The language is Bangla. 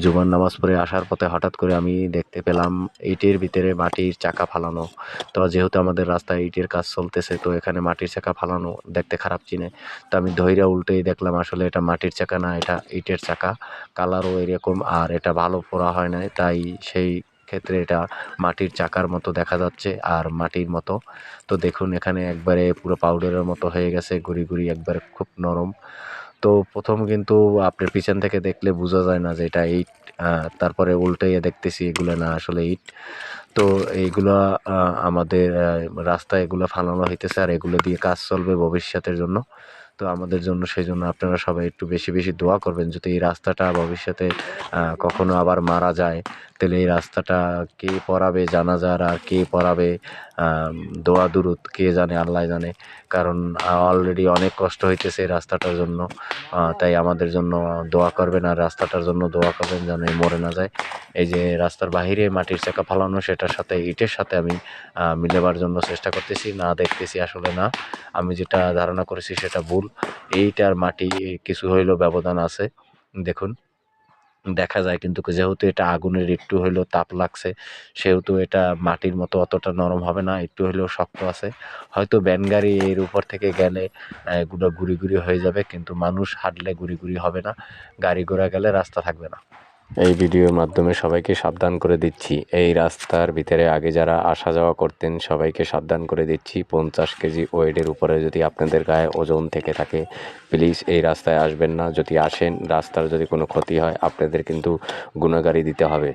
জুমার নামাজ পড়ে আসার পথে হঠাৎ করে আমি দেখতে পেলাম ইটের ভিতরে মাটির চাকা ফালানো। তো যেহেতু আমাদের রাস্তায় ইটের কাজ চলতেছে, তো এখানে মাটির চাকা ফালানো দেখতে খারাপ চিনে। তো আমি ধইরা উল্টেই দেখলাম আসলে এটা মাটির চাকা না, এটা ইটের চাকা। কালারও এরকম, আর এটা ভালো পোড়া হয় নাই, তাই সেই ক্ষেত্রে এটা মাটির চাকার মতো দেখা যাচ্ছে আর মাটির মতো। তো দেখুন এখানে একবারে পুরো পাউডারের মতো হয়ে গেছে, গুঁড়ি গুঁড়ি একবারে খুব নরম। তো প্রথম কিন্তু আপনার পিছন থেকে দেখলে বোঝা যায় না যে এটা ইট। তারপরে উল্টাইয়া দেখতেছি এগুলো না আসলে ইট। তো এইগুলা আমাদের রাস্তায় এগুলো ফালানো হইতেছে, আর এগুলো দিয়ে কাজ চলবে ভবিষ্যতের জন্য। তো আমাদের জন্য সেই জন্য আপনারা সবাই একটু বেশি বেশি দোয়া করবেন, যদি এই রাস্তাটা ভবিষ্যতে কখনো আবার মারা যায়, তাহলে এই রাস্তাটা কে পড়াবে জানাজার, আর কে পড়াবে দোয়া দুরুদ, কে জানে, আল্লাহ জানে। কারণ অলরেডি অনেক কষ্ট হইতেছে এই রাস্তাটার জন্য। তাই আমাদের জন্য দোয়া করবেন, আর রাস্তাটার জন্য দোয়া করবেন যেন এই মরে না যায়। এই যে রাস্তার বাহিরে মাটির চাকা ফালানো, সেটার সাথে ইটের সাথে আমি মিলাবার জন্য চেষ্টা করতেছি, না দেখতেছি আসলে না, আমি যেটা ধারণা করেছি সেটা ভুল। ইট আর মাটি কিছু হইলেও ব্যবধান আছে। দেখুন দেখা যায়, কিন্তু যেহেতু এটা আগুনের একটু হইলেও তাপ লাগছে, সেহেতু এটা মাটির মতো অতটা নরম হবে না, একটু হইলেও শক্ত আছে। হয়তো ভ্যান গাড়ি এর উপর থেকে গেলে এগুলো গুঁড়ি গুঁড়ি হয়ে যাবে, কিন্তু মানুষ হাঁটলে গুঁড়ি গুঁড়ি হবে না, গাড়ি ঘোড়া গেলে রাস্তা থাকবে না। এই ভিডিওর মাধ্যমে সবাইকে সাবধান করে দিচ্ছি, এই রাস্তার ভিতরে আগে যারা আসা যাওয়া করতেন সবাইকে সাবধান করে দিচ্ছি, 50 কেজি ওয়েটের উপরে যদি আপনাদের গায়ে ওজন থেকে থাকে, প্লিজ এই রাস্তায় আসবেন না। যদি আসেন, রাস্তার যদি কোনো ক্ষতি হয়, আপনাদের কিন্তু গুণাগারি দিতে হবে।